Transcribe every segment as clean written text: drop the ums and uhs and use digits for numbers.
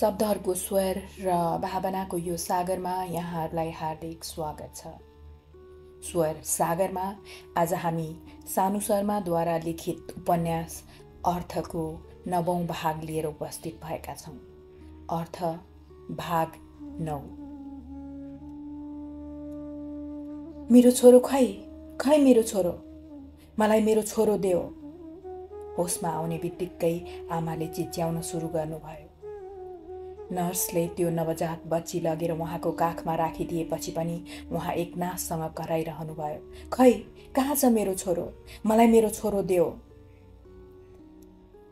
शब्दहरूको स्वर र भावनाको यो सागरमा यहाँहरूलाई हार्दिक स्वागत छ। स्वर सागरमा आज हामी सानु शर्माद्वारा लिखित उपन्यास अर्थको 9औं भाग लिएर उपस्थित भएका छौँ। अर्थ भाग 9। मेरो छोरो खै मेरो छोरो, मलाई मेरो छोरो देऊ। होसमा आउने बित्तिकै आमाले चिच्याउन सुरु गर्नुभयो। नर्सले त्यो नवजात बच्ची लगेर उहाँको काखमा राखिदिएपछि पनि उहाँ एकनाससँग कराइरहनु भयो। खै कहाँ छ मेरो छोरो, मलाई मेरो छोरो देऊ।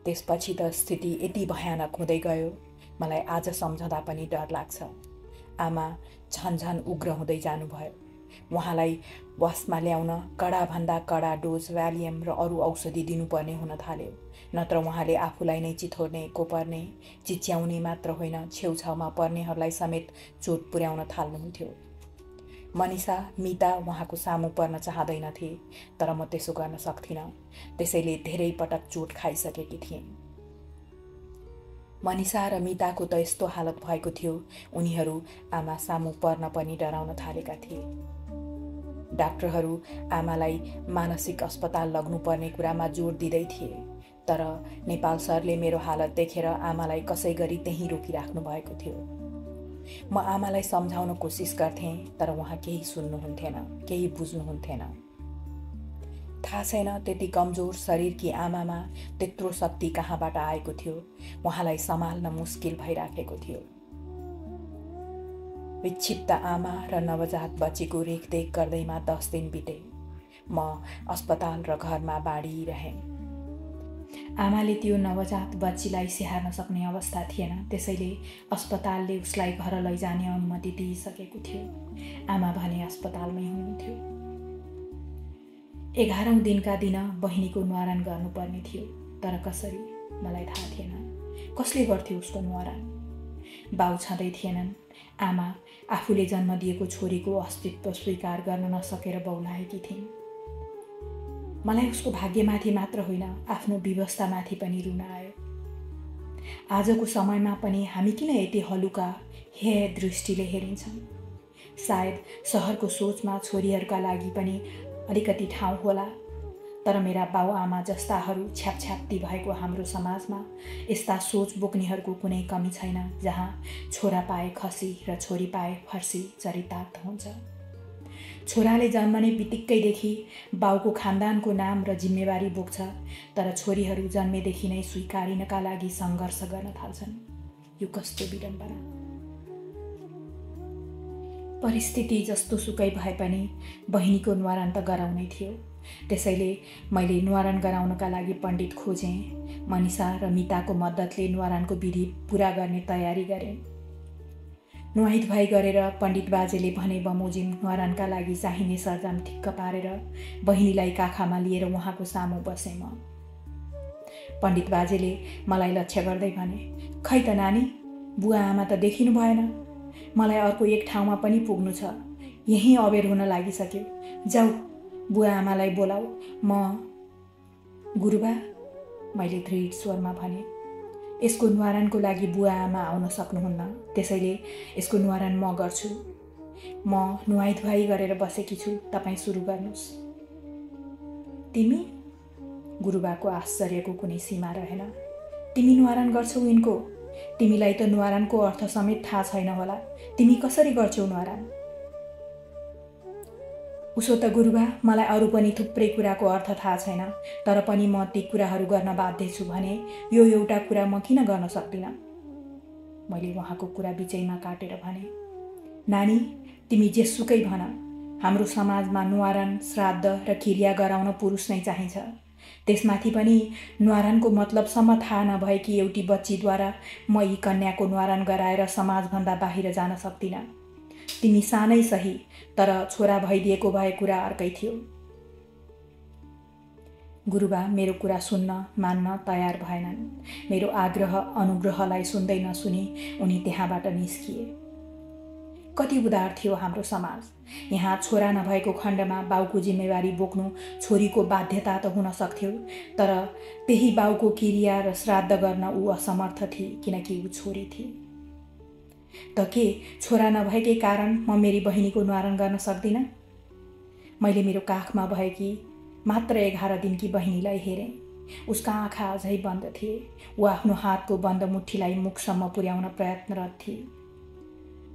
त्यसपछि त स्थिति यति भयानक हुँदै गयो, मलाई आज सम्झँदा पनि डर लाग्छ। आमा झन्झन उग्र हुँदै जानुभयो। उहाँलाई वशमा ल्याउन कडाभन्दा कडा डोज भ्यालियम र अरू औषधि दिनुपर्ने हुन थाल्यो। नत्र उहाँले आफूलाई नै चिथोर्ने, कोपर्ने, चिच्याउने मात्र होइन, छेउछाउमा पर्नेहरूलाई समेत चोट पुर्याउन थाल्नुहुन्थ्यो। मनिषा, मिता उहाँको सामु पर्न चाहँदैनथे, तर म त्यसो गर्न सक्थिनँ। त्यसैले धेरै पटक चोट खाइसकेकी थिएँ। मनिषा र मिताको त यस्तो हालत भएको थियो, उनीहरू आमा सामु पर्न पनि डराउन थालेका थिए। डाक्टरहरू आमालाई मानसिक अस्पताल लग्नुपर्ने कुरामा जोड दिँदै थिए, तर नेपाल सरले मेरो हालत देखेर आमालाई कसै गरी त्यहीँ रोकिराख्नु भएको थियो। म आमालाई सम्झाउन कोसिस गर्थेँ, तर उहाँ केही सुन्नुहुन्थेन, केही बुझ्नुहुन्थेन। थाहा छैन त्यति कमजोर शरीरकी आमामा त्यत्रो शक्ति कहाँबाट आएको थियो, उहाँलाई सम्हाल्न मुस्किल भइराखेको थियो। विक्षिप्त आमा र नवजात बच्चीको रेखदेख गर्दैमा 10 दिन बिते। म अस्पताल र घरमा बाँडिरहेँ। आमाले त्यो नवजात बच्चीलाई स्याहार्न सक्ने अवस्था थिएन, त्यसैले अस्पतालले उसलाई घर लैजाने अनुमति दिइसकेको थियो। आमा भने अस्पतालमै हुनुहुन्थ्यो। 11औं दिनका दिन बहिनीको न्वारान गर्नुपर्ने थियो, तर कसरी मलाई थाहा थिएन। कसले गर्थ्यो उसको न्वारान? बाउ छँदै थिएनन्। आमा आफूले जन्म दिएको छोरीको अस्तित्व स्वीकार गर्न नसकेर बौलाएकी थिइन्। मलाई उसको भाग्यमाथि मात्र होइन, आफ्नो व्यवस्थामाथि पनि रुन आयो। आजको समयमा पनि हामी किन यति हलुका हे दृष्टिले हेरिन्छौँ? सायद सहरको सोचमा छोरीहरूका लागि पनि अलिकति ठाउँ होला, तर मेरा बाउआमा जस्ताहरू छ्यापछ्याप्ती भएको हाम्रो समाजमा यस्ता सोच बोक्नेहरूको कुनै कमी छैन, जहाँ छोरा पाए खसी र छोरी पाए फर्सी चरितार्थ हुन्छ। छोराले जन्मने बित्तिकैदेखि बाउको खानदानको नाम र जिम्मेवारी बोक्छ, तर छोरीहरू जन्मेदेखि नै स्वीकारिनका लागि सङ्घर्ष गर्न थाल्छन्। यो कस्तो विडम्बना! परिस्थिति जस्तो सुकै भए पनि बहिनीको न्वारान त गराउनै थियो। त्यसैले मैले न्वारान गराउनका लागि पण्डित खोजेँ। मनिषा र मिताको मद्दतले न्वारानको विधि पुरा गर्ने तयारी गरेँ। नुहाई धुवाई गरेर पण्डित बाजेले भने बमोजिम न्वारानका लागि चाहिने सरजाम ठिक्क पारेर बहिनीलाई काखामा लिएर उहाँको सामु बसेँ म। पण्डित बाजेले मलाई लक्ष्य गर्दै भने, खै त नानी, बुवा आमा त देखिनु भएन। मलाई अर्को एक ठाउँमा पनि पुग्नु छ, यहीँ अबेर हुन लागिसक्यो। जाऊ बुवा आमालाई बोलाऊ। म गुरुबा, मैले दृढ स्वरमा भने, यसको न्वारानको लागि बुवा आमा आउन सक्नुहुन्न, त्यसैले यसको न्वारान म गर्छु। म नुहाई धुवाई गरेर बसेकी छु, तपाईँ सुरु गर्नुहोस्। तिमी? गुरुबाको आश्चर्यको कुनै सीमा रहेन। तिमी न्वारान गर्छौ यिनको? तिमीलाई त न्वारानको अर्थ समेत थाहा छैन होला। तिमी कसरी गर्छौ न्वारान? उसो त गुरुबा, मलाई अरू पनि थुप्रै कुराको अर्थ थाहा छैन, तर पनि म ती कुराहरू गर्न बाध्य छु भने यो एउटा कुरा म किन गर्न सक्दिनँ? मैले उहाँको कुरा बिचैमा काटेर भने, नानी, तिमी जेसुकै भन, हाम्रो समाजमा न्वारान, श्राद्ध र क्रिया गराउन पुरुष नै चाहिन्छ। त्यसमाथि पनि न्वारानको मतलबसम्म थाहा नभएकी एउटी बच्चीद्वारा म यी कन्याको न्वारान गराएर समाजभन्दा बाहिर जान सक्दिनँ। तिमी सानै सही, तर छोरा भइदिएको भए कुरा अर्कै थियो। गुरुबा मेरो कुरा सुन्न, मान्न तयार भएनन्। मेरो आग्रह अनुग्रहलाई सुन्दै नसुनी उनी त्यहाँबाट निस्किए। कति उदार थियो हाम्रो समाज। यहाँ छोरा नभएको खण्डमा बाउको जिम्मेवारी बोक्नु छोरीको बाध्यता त हुन सक्थ्यो, तर त्यही बाउको क्रिया र श्राद्ध गर्न ऊ असमर्थ थिए, किनकि ऊ छोरी थिए। त के छोरा नभएकै कारण म मेरी बहिनीको न्वारन गर्न सक्दिनँ? मैले मेरो काखमा भएकी मात्र 11 दिनकी बहिनीलाई हेरेँ। उसका आँखा अझै बन्द थिए। ऊ आफ्नो हातको बन्द मुठ्ठीलाई मुखसम्म पुर्याउन प्रयत्नरत थिए।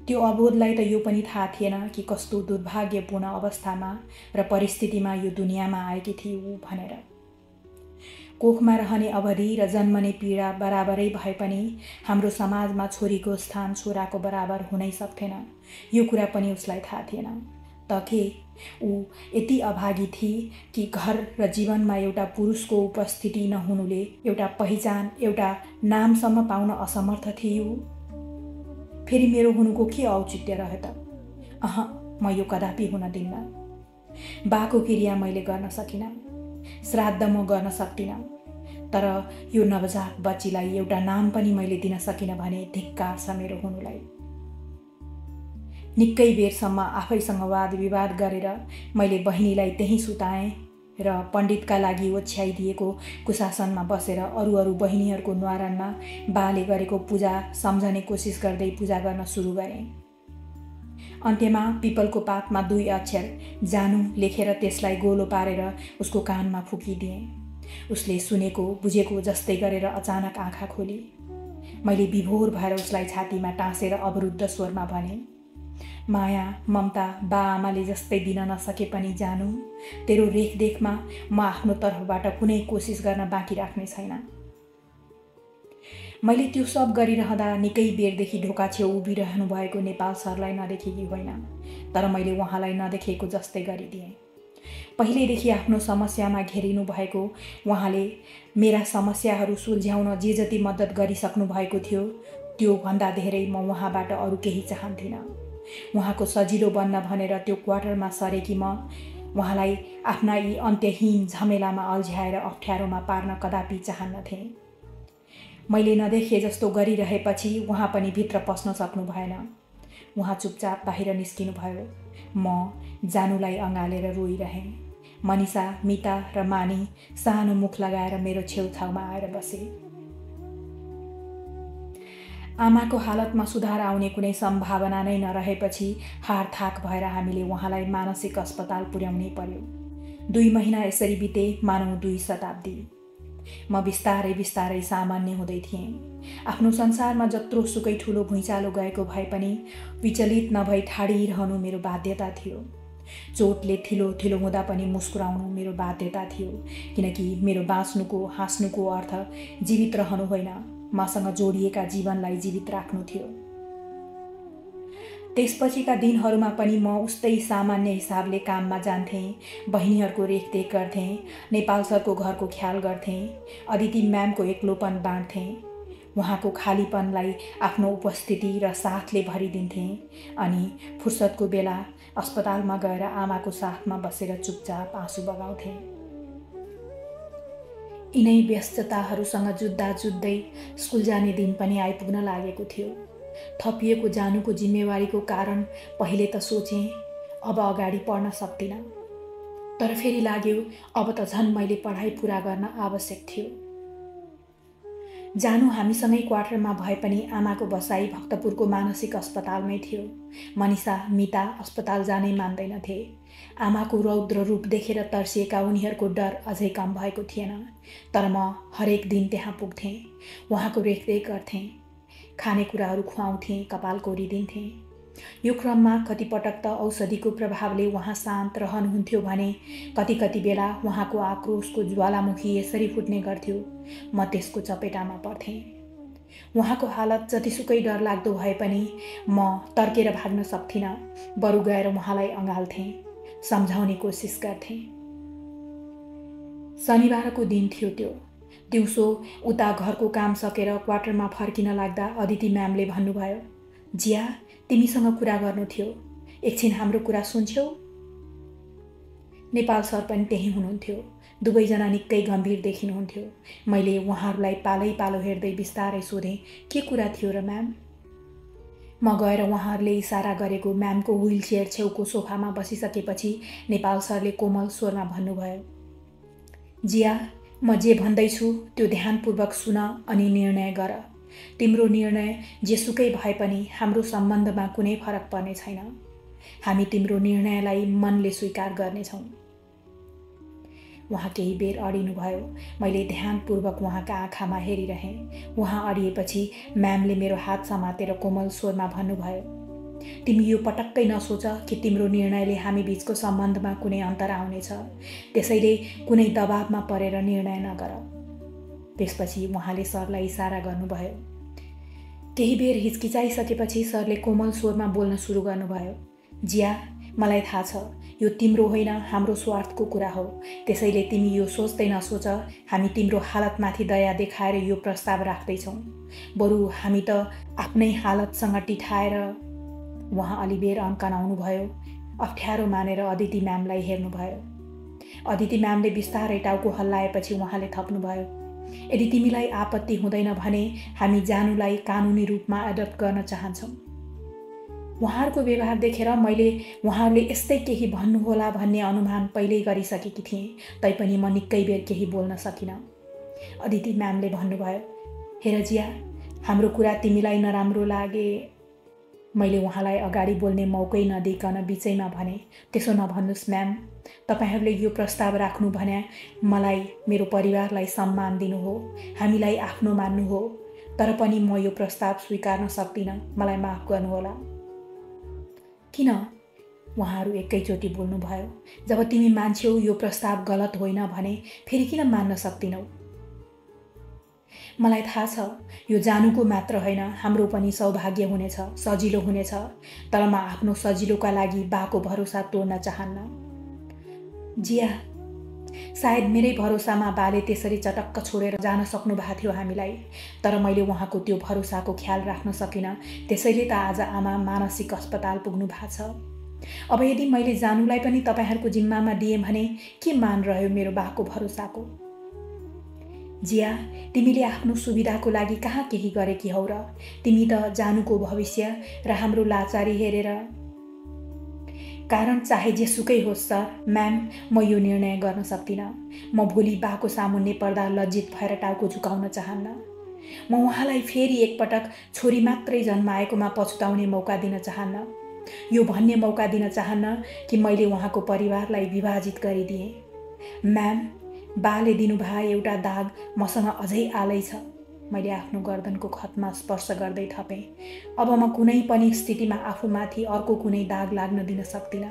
त्यो अबोधलाई त यो पनि थाहा थिएन कि कस्तो दुर्भाग्यपूर्ण अवस्थामा र परिस्थितिमा यो दुनियाँमा आएकी थिए ऊ भनेर। कोखमा रहने अवधि र जन्मने पीडा बराबरै भए पनि हाम्रो समाजमा छोरीको स्थान छोराको बराबर हुनै सक्थेन, यो कुरा पनि उसलाई थाहा थिएन। त के ऊ यति अभागी थिए कि घर र जीवनमा एउटा पुरुषको उपस्थिति नहुनुले एउटा पहिचान, एउटा नामसम्म पाउन असमर्थ थिए ऊ? फेरि मेरो हुनुको के औचित्य रह्यो त? म यो कदापि हुन दिन्न। बाको क्रिया मैले गर्न सकिनँ, श्राद्ध म गर्न सक्दिनँ, तर यो नवजात बच्चीलाई एउटा नाम पनि मैले दिन सकिनँ भने धिक्कार छ मेरो हुनुलाई। निकै बेरसम्म आफैसँग वाद विवाद गरेर मैले बहिनीलाई त्यहीँ सुताएँ र पण्डितका लागि ओछ्याइदिएको कुशासनमा बसेर अरू बहिनीहरूको न्वारानमा बाले गरेको पूजा सम्झने कोसिस गर्दै पूजा गर्न सुरु गरेँ। अन्त्यमा पिपलको पातमा 2 अक्षर जानु लेखेर त्यसलाई गोलो पारेर उसको कानमा फुकिदिएँ। उसले सुनेको बुझेको जस्तै गरेर अचानक आँखा खोली। मैले विभोर भएर उसलाई छातीमा टाँसेर अवरुद्ध स्वरमा भने, माया ममता बा आमाले जस्तै दिन नसके पनि जानु, तेरो रेखदेखमा म आफ्नो तर्फबाट कुनै कोसिस गर्न बाँकी राख्ने छैन। मैले त्यो सब गरिरहँदा निकै बेरदेखि ढोका छेउ उभिरहनु भएको नेपाल सरलाई नदेखेकी होइन, तर मैले उहाँलाई नदेखेको जस्तै गरिदिएँ। पहिलेदेखि आफ्नो समस्यामा घेरिनु भएको उहाँले मेरा समस्याहरू सुल्झ्याउन जे जति मद्दत गरिसक्नु भएको थियो, त्यो भन्दा धेरै म उहाँबाट अरू केही चाहन्थिनँ। उहाँको सजिलो बन्न भनेर त्यो क्वार्टरमा सरेकी म उहाँलाई आफ्ना यी अन्त्यहीन झमेलामा अल्झ्याएर अप्ठ्यारोमा पार्न कदापि चाहन्नथेँ। मैले नदेखे जस्तो गरिरहेपछि उहाँ पनि भित्र पस्न सक्नु भएन। उहाँ चुपचाप बाहिर निस्किनु भयो। म जानुलाई अँगालेर रोइरहेँ। मनिषा, मिता र मानी सानो मुख लगाएर मेरो छेउछाउमा आएर बसे। आमाको हालतमा सुधार आउने कुनै सम्भावना नै नरहेपछि हारथाक भएर हामीले उहाँलाई मानसिक अस्पताल पुर्याउनै पर्यो। 2 महिना यसरी बिते, मानौँ 2 शताब्दी। म बिस्तारै सामान्य हुँदै थिएँ। आफ्नो संसारमा जत्रो सुकै ठुलो भुइँचालो गएको भए पनि विचलित नभई ठाडिरहनु मेरो बाध्यता थियो। चोटले थिलो हुँदा पनि मुस्कुराउनु मेरो बाध्यता थियो, किनकि मेरो बाँच्नुको हाँस्नुको अर्थ जीवित रहनु होइन, मसँग जोडिएका जीवनलाई जीवित राख्नु थियो। त्यसपछिका दिनहरूमा पनि म उस्तै सामान्य हिसाबले काममा जान्थेँ, बहिनीहरूको रेखदेख गर्थेँ, नेपाल सरको घरको ख्याल गर्थेँ, अदिति म्यामको एक्लोपन बाँड्थेँ, उहाँको खालीपनलाई आफ्नो उपस्थिति र साथले भरिदिन्थेँ, अनि फुर्सदको बेला अस्पतालमा गएर आमाको साथमा बसेर चुपचाप आँसु बगाउँथेँ। यिनै व्यस्तताहरूसँग जुझ्दै स्कुल जाने दिन पनि आइपुग्न लागेको थियो। थपिएको जानुको जिम्मेवारीको कारण पहिले त सोचेँ अब अगाडि पढ्न सक्दिनँ, तर फेरि लाग्यो अब त झन् मैले पढाइ पुरा गर्न आवश्यक थियो। जानु हामीसँगै क्वार्टरमा भए पनि आमाको बसाई भक्तपुरको मानसिक अस्पतालमै थियो। मनिषा, मिता अस्पताल जानै मान्दैनथे। आमाको रौद्र रूप देखेर तर्सिएका उनीहरूको डर अझै कम भएको थिएन, तर म हरेक दिन त्यहाँ पुग्थेँ, उहाँको रेखदेख गर्थेँ, खानेकुराहरू खुवाउँथेँ, कपाल कोरिदिन्थेँ। यो क्रममा कतिपटक त औषधिको प्रभावले उहाँ शान्त रहनुहुन्थ्यो भने कति बेला उहाँको आक्रोशको ज्वालामुखी यसरी फुट्ने गर्थ्यो, म त्यसको चपेटामा पर्थेँ। उहाँको हालत जतिसुकै डरलाग्दो भए पनि म तर्केर भाग्न सक्थिनँ, बरु गएर उहाँलाई अँगाल्थेँ, सम्झाउने कोसिस गर्थेँ। शनिबारको दिन थियो त्यो। दिउँसो उता घरको काम सकेर क्वार्टरमा फर्किन लाग्दा अदिति म्यामले भन्नुभयो, जिया तिमीसँग कुरा गर्नु थियो, एकछिन हाम्रो कुरा सुन्छौ? नेपाल सर पनि त्यही हुनुहुन्थ्यो। दुवैजना निकै गम्भीर देखिनुहुन्थ्यो। मैले उहाँहरूलाई पालो हेर्दै बिस्तारै सोधेँ, के कुरा थियो र म्याम? म गएर उहाँहरूले इसारा गरेको म्यामको व्हील चेयर छेउको सोफामा बसिसकेपछि नेपाल सरले कोमल स्वरमा भन्नुभयो, जिया म जे भन्दैछु त्यो ध्यानपूर्वक सुन अनि निर्णय गर। तिम्रो निर्णय जेसुकै भए पनि हाम्रो सम्बन्धमा कुनै फरक पर्ने छैन। हामी तिम्रो निर्णयलाई मनले स्वीकार गर्नेछौँ। उहाँ केही बेर अडिनुभयो। मैले ध्यानपूर्वक उहाँका आँखामा हेरिरहेँ। उहाँ अडिएपछि म्यामले मेरो हात समातेर कोमल स्वरमा भन्नुभयो, तिमी यो पटक्कै नसोच कि तिम्रो निर्णयले हामी बीचको सम्बन्धमा कुनै अन्तर आउनेछ। त्यसैले कुनै दबावमा परेर निर्णय नगर। त्यसपछि उहाँले सरलाई इसारा गर्नुभयो। केही बेर हिचकिचाइसकेपछि सरले कोमल स्वरमा बोल्न सुरु गर्नुभयो, जिया, मलाई थाहा छ यो तिम्रो होइन हाम्रो स्वार्थको कुरा हो। त्यसैले तिमी यो सोच्दै नसोच हामी तिम्रो हालतमाथि दया देखाएर यो प्रस्ताव राख्दैछौँ। बरु हामी त आफ्नै हालतसँग टिठाएर। उहाँ अलि बेर अन्कनाउनुभयो। अप्ठ्यारो मानेर अदिति म्यामलाई हेर्नुभयो। अदिति म्यामले बिस्तारै टाउको हल्लाएपछि उहाँले थप्नुभयो, यदि तिमीलाई आपत्ति हुँदैन भने हामी जानुलाई कानुनी रूपमा एडप्ट गर्न चाहन्छौँ। उहाँहरूको व्यवहार देखेर मैले उहाँहरूले यस्तै केही भन्नुहोला भन्ने अनुमान पहिल्यै गरिसकेकी थिएँ। तैपनि म निकै बेर केही बोल्न सकिनँ। अदिति म्यामले भन्नुभयो, हेर जिया, हाम्रो कुरा तिमीलाई नराम्रो लागे। मैले उहाँलाई अगाडि बोल्ने मौकै नदिइकन बिचैमा भने, त्यसो नभन्नुहोस् म्याम, तपाईहरूले यो प्रस्ताव राख्नु भने मलाई मेरो परिवारलाई सम्मान दिनु हो, हामीलाई आफ्नो मान्नु हो। तर पनि म यो प्रस्ताव स्वीकार्न सक्दिनँ, मलाई माफ गर्नुहोला। किन? उहाँहरू एकैचोटि बोल्नुभयो। जब तिमी मान्छेौ यो प्रस्ताव गलत होइन भने फेरि किन मान्न सक्दिनौ? मलाई थाहा छ यो जानुको मात्र होइन, हाम्रो पनि सौभाग्य हुनेछ, सजिलो हुनेछ। तर म आफ्नो सजिलोका लागि बाको भरोसा तोड्न चाहन्न। जिया, सायद मेरै भरोसामा बाले त्यसरी चटक्क छोडेर जान सक्नु भएको थियो हामीलाई। तर मैले उहाँको त्यो भरोसाको ख्याल राख्न सकिनँ। त्यसैले त आज आमा मानसिक अस्पताल पुग्नु भएको छ। अब यदि मैले जानुलाई पनि तपाईहरूको जिम्मामा दिएँ भने के मान रह्यो मेरो बाको भरोसाको? जिया, तिमीले आफ्नो सुविधाको लागि कहाँ केही गरेकी हौ र? तिमी त जानुको भविष्य र हाम्रो लाचारी हेरेर। कारण चाहे जेसुकै होस् सर, म्याम, म यो निर्णय गर्न सक्दिनँ। म भोलि बाको सामुन्ने पर्दा लज्जित भएर टाउको झुकाउन चाहन्न। म उहाँलाई फेरि एकपटक छोरी मात्रै जन्माएकोमा पछुताउने मौका दिन चाहन्न। यो भन्ने मौका दिन चाहन्न कि मैले उहाँको परिवारलाई विभाजित गरिदिएँ। म्याम, बाले दिनुभए एउटा दाग मसँग अझै आलै छ। मैले आफ्नो गर्दनको खतमा स्पर्श गर्दै थपेँ। अब म कुनै पनि स्थितिमा आफूमाथि अर्को कुनै दाग लाग्न दिन सक्दिनँ।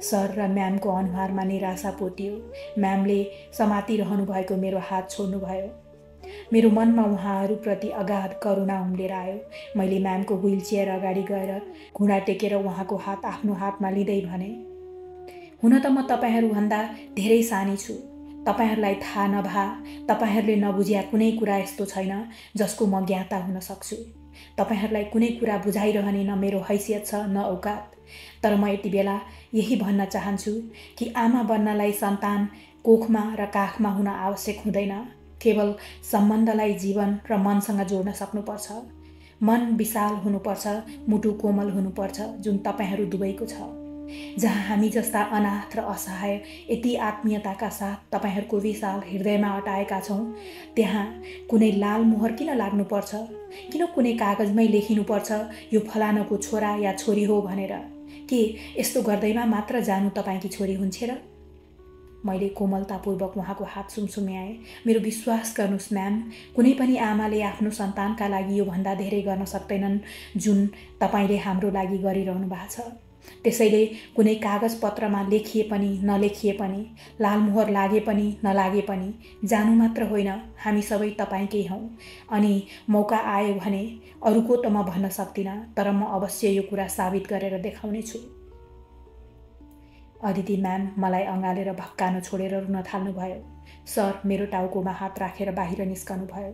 सर र म्यामको अनुहारमा निराशा पोतियो। म्यामले समातिरहनु भएको मेरो हात छोड्नुभयो। मेरो मनमा उहाँहरूप्रति अगाध करुणा उम्लेर आयो। मैले म्यामको व्हील चेयर अगाडि गएर घुँडा टेकेर उहाँको हात आफ्नो हातमा लिँदै भने, हुन त म तपाईहरूभन्दा धेरै सानी छु। तपाईहरूलाई थाहा नभए, तपाईहरूले नबुझ्या कुनै कुरा यस्तो छैन जसको म ज्ञाता हुन सक्छु। तपाईहरूलाई कुनै कुरा बुझाइरहने न मेरो हैसियत छ न औकात। तर म यति बेला यही भन्न चाहन्छु कि आमा बन्नलाई सन्तान कोखमा र काखमा हुन आवश्यक हुँदैन। केवल सम्बन्धलाई जीवन र मनसँग जोड्न सक्नुपर्छ। मन विशाल हुनुपर्छ, मुटु कोमल हुनुपर्छ, जुन तपाईहरू दुवैको छ। जहाँ हामी जस्ता अनाथ र असहाय यति आत्मीयताका साथ तपाईहरूको विशाल हृदयमा अटाएका छौँ, त्यहाँ कुनै लाल मोहर किन लाग्नुपर्छ? किन कुनै कागजमै लेखिनुपर्छ यो फलानाको छोरा या छोरी हो भनेर? के यस्तो गर्दैमा मात्र जानु तपाईँकी छोरी हुन्छे र? मैले कोमलतापूर्वक उहाँको हात सुमसुम्याएँ। मेरो विश्वास गर्नुहोस् म्याम, कुनै पनि आमाले आफ्नो सन्तानका लागि योभन्दा धेरै गर्न सक्दैनन् जुन तपाईँले हाम्रो लागि गरिरहनु भएको छ। त्यसैले कुनै कागज पत्रमा लेखिए पनि नलेखिए पनि, लालमोहर लागे पनि नलागे पनि, जानु मात्र होइन, हामी सबै तपाईँकै हौँ। अनि मौका आयो भने अरूको त म भन्न सक्दिनँ, तर म अवश्य यो कुरा साबित गरेर देखाउने छु। अदिति म्याम मलाई अँगालेर भक्कानो छोडेर रुन थाल्नुभयो। सर मेरो टाउकोमा हात राखेर बाहिर निस्कनुभयो।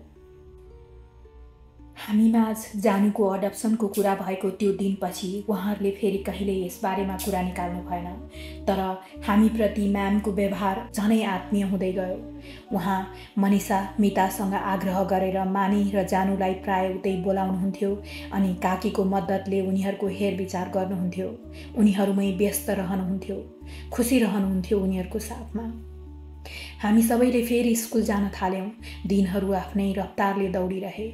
हामीमाझ जानुको अडप्सनको कुरा भएको त्यो दिनपछि उहाँहरूले फेरि कहिल्यै यसबारेमा कुरा निकाल्नु भएन। तर हामीप्रति म्यामको व्यवहार झनै आत्मीय हुँदै गयो। उहाँ मनिषा मितासँग आग्रह गरेर मानी र जानुलाई प्राय उतै बोलाउनुहुन्थ्यो अनि काकीको मद्दतले उनीहरूको हेरविचार गर्नुहुन्थ्यो। उनीहरूमै व्यस्त रहनुहुन्थ्यो, खुसी रहनुहुन्थ्यो उनीहरूको साथमा। हामी सबैले फेरि स्कुल जान थाल्यौँ। दिनहरू आफ्नै रफ्तारले दौडिरहे।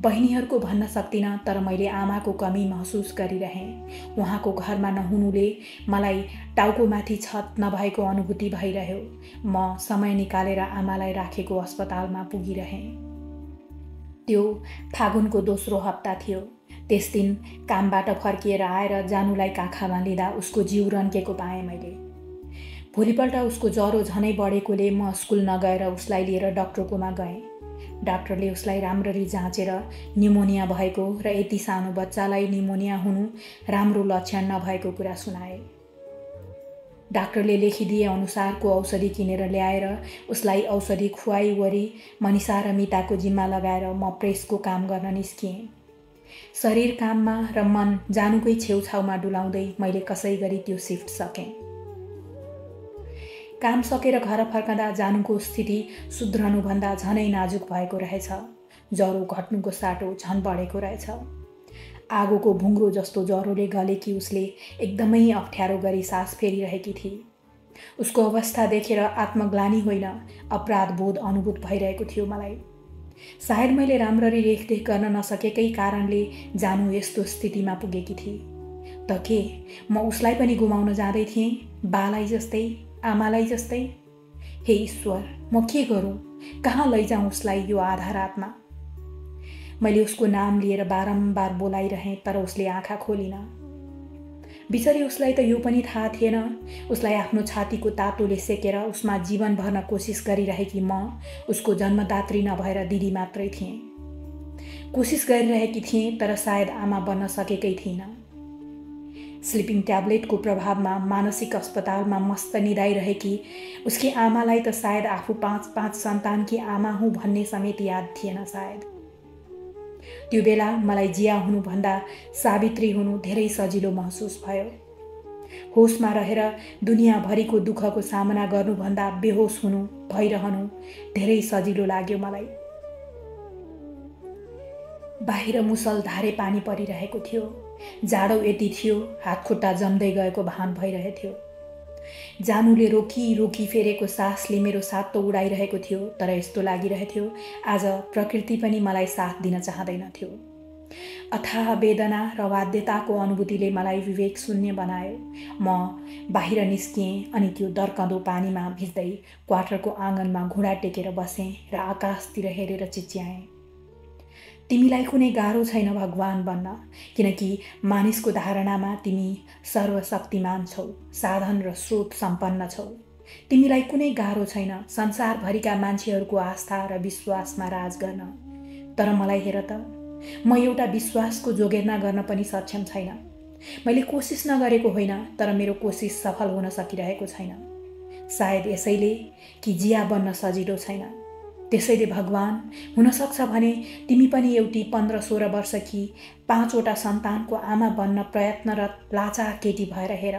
बहिनीहरूको भन्न सक्दिनँ, तर मैले आमाको कमी महसुस गरिरहेँ। उहाँको घरमा नहुनुले मलाई टाउकोमाथि छत नभएको अनुभूति भइरह्यो। म समय निकालेर आमालाई राखेको अस्पतालमा पुगिरहेँ। त्यो फागुनको दोस्रो हप्ता थियो। त्यस दिन कामबाट फर्किएर आएर जानुलाई काखमा लिँदा उसको जिउ रन्केको पाएँ मैले। भोलिपल्ट उसको ज्वरो झनै बढेकोले म स्कुल नगएर उसलाई लिएर डाक्टरकोमा गएँ। डाक्टरले उसलाई राम्ररी जाँचेर न्युमोनिया भएको र यति सानो बच्चालाई न्युमोनिया हुनु राम्रो लक्षण नभएको कुरा सुनाए। डाक्टरले लेखिदिए अनुसारको औषधि किनेर ल्याएर उसलाई औषधि खुवाइवरी मनिषा र मिताको जिम्मा लगाएर म प्रेसको काम गर्न निस्किएँ। शरीर काममा र मन जानुकै छेउछाउमा डुलाउँदै मैले कसै गरी त्यो सिफ्ट सकेँ। काम सकेर घर फर्कँदा जानुको स्थिति सुध्रनुभन्दा झनै नाजुक भएको रहेछ। ज्वरो घट्नुको साटो झन बढेको रहेछ। आगोको भुङ्ग्रो जस्तो ज्वरोले गलेकी उसले एकदमै अप्ठ्यारो गरी सास फेरिरहेकी थिए। उसको अवस्था देखेर आत्मग्लानि होइन, अपराध बोध अनुभूत भइरहेको थियो मलाई। सायद मैले राम्ररी रेखदेख गर्न नसकेकै कारणले जानु यस्तो स्थितिमा पुगेकी थिए। त के म उसलाई पनि गुमाउन जाँदै थिएँ, बालाई जस्तै, आमालाई जस्तै? हे ईश्वर, म के गरौँ? कहाँ लैजाउँ उसलाई यो आधा रातमा? मैले उसको नाम लिएर बारम्बार बोलाइरहेँ, तर उसले आँखा खोलिन। बिचरी उसलाई त यो पनि थाहा थिएन, उसलाई आफ्नो छातीको तातोले सेकेर उसमा जीवन भर्न कोसिस गरिरहेकी म उसको जन्मदात्री नभएर दिदी मात्रै थिएँ। कोसिस गरिरहेकी थिएँ, तर सायद आमा बन्न सकेकै थिइनँ। स्लिपिङ ट्याब्लेटको प्रभावमा मानसिक अस्पतालमा मस्त निदाइरहेकी उसकी आमालाई त सायद आफू 5 सन्तानकी आमा हुँ भन्ने समेत याद थिएन सायद। त्यो बेला मलाई जिया हुनुभन्दा सावित्री हुनु धेरै सजिलो महसुस भयो। होसमा रहेर दुनियाँभरिको दुःखको सामना गर्नुभन्दा बेहोस हुनु, भइरहनु धेरै सजिलो लाग्यो मलाई। बाहिर मुसलधारे पानी परिरहेको थियो। जाडो यति थियो, हातखुट्टा जम्दै गएको भान भइरहेथ्यो। जानुले रोकी फेरेको सासले मेरो साथ त उडाइरहेको थियो, तर यस्तो लागिरहेथ्यो आज प्रकृति पनि मलाई साथ दिन चाहँदैनथ्यो। अथाह वेदना र बाध्यताको अनुभूतिले मलाई विवेक शून्य बनायो। म बाहिर निस्किएँ अनि त्यो दर्कँदो पानीमा भिज्दै क्वार्टरको आँगनमा घुँडा टेकेर बसेँ र आकाशतिर हेरेर चिच्याएँ, तिमीलाई कुनै गाह्रो छैन भगवान बन्न, किनकि मानिसको धारणामा तिमी सर्वशक्तिमान छौ, साधन र स्रोत सम्पन्न छौ। तिमीलाई कुनै गाह्रो छैन संसारभरिका मान्छेहरूको आस्था र विश्वासमा राज गर्न। तर मलाई हेर त, म एउटा विश्वासको जोगेर्ना गर्न पनि सक्षम छैन। मैले कोसिस नगरेको होइन, तर मेरो कोसिस सफल हुन सकिरहेको छैन। सायद यसैले कि जिया बन्न सजिलो छैन। त्यसैले भगवान, हुनसक्छ भने तिमी पनि एउटी 15-16 वर्षकी 5वटा सन्तानको आमा बन्न प्रयत्नरत लाचार केटी भएर हेर।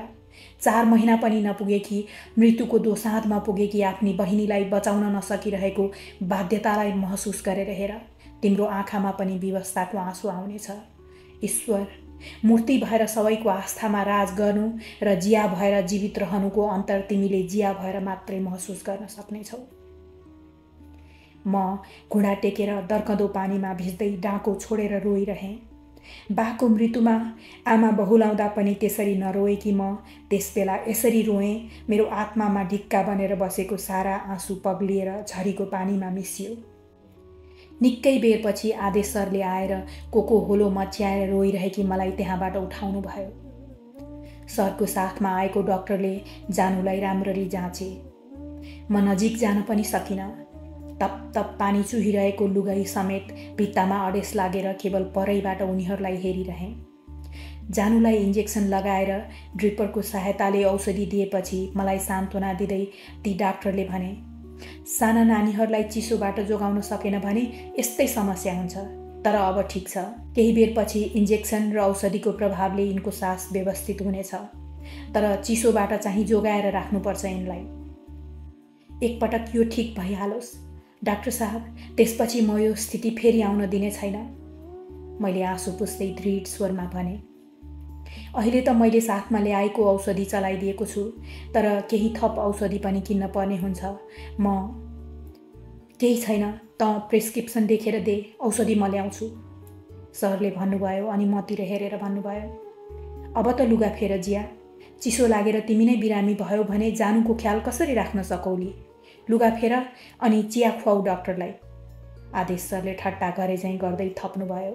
4 महिना पनि नपुगेकी मृत्युको दोसाँधमा पुगेकी आफ्नी बहिनीलाई बचाउन नसकिरहेको बाध्यतालाई महसुस गरेर हेर। तिम्रो आँखामा पनि विवशताको आँसु आउनेछ। ईश्वर, मूर्ति भएर सबैको आस्थामा राज गर्नु र जिया भएर जीवित रहनुको अन्तर तिमीले जिया भएर मात्रै महसुस गर्न सक्नेछौ। म घुँडा टेकेर दर्कँदो पानीमा भिज्दै डाँको छोडेर रोइरहेँ। बाको मृत्युमा आमा बहुलाउँदा पनि त्यसरी नरोएकी म त्यसबेला यसरी रोएँ, मेरो आत्मामा ढिक्का बनेर बसेको सारा आँसु पग्लिएर झरीको पानीमा मिसियो। निकै बेरपछि आदेश सरले आएर कोको होलो मच्याएर रोइरहेकी मलाई त्यहाँबाट उठाउनु भयो। सरको साथमा आएको डाक्टरले जानुलाई राम्ररी जाँचे। म नजिक जान पनि सकिनँ। तप तप पानी चुहिरहेको लुगाई समेत भित्तामा अडेस लागेर केवल परैबाट उनीहरूलाई हेरिरहेँ। जानुलाई इन्जेक्सन लगाएर ड्रिपरको सहायताले औषधि दिएपछि मलाई सान्त्वना दिँदै ती डाक्टरले भने, साना नानीहरूलाई चिसोबाट जोगाउन सकेन भने यस्तै समस्या हुन्छ, तर अब ठिक छ। केही बेरपछि इन्जेक्सन र औषधिको प्रभावले यिनको सास व्यवस्थित हुनेछ, तर चिसोबाट चाहिँ जोगाएर राख्नुपर्छ यिनलाई। एकपटक यो ठिक भइहालोस् डाक्टर साहब, त्यसपछि म यो स्थिति फेरि आउन दिने छैन, मैले आँसु पुस्दै दृढ स्वरमा भने। अहिले त मैले साथमा ल्याएको औषधि चलाइदिएको छु, तर केही थप औषधि पनि किन्न पर्ने हुन्छ। म केही छैन, त प्रेस्क्रिप्सन लेखेर दे, औषधि म ल्याउँछु, सरले भन्नुभयो अनि मतिर हेरेर भन्नुभयो। अब त लुगा फेर जिया, चिसो लागेर तिमी नै बिरामी भयो भने जानुको ख्याल कसरी राख्न सकौली? लुगा फेर अनि चिया खुवाऊ डाक्टरलाई, आदेश सरले ठट्टा गरे झैँ गर्दै थप्नुभयो।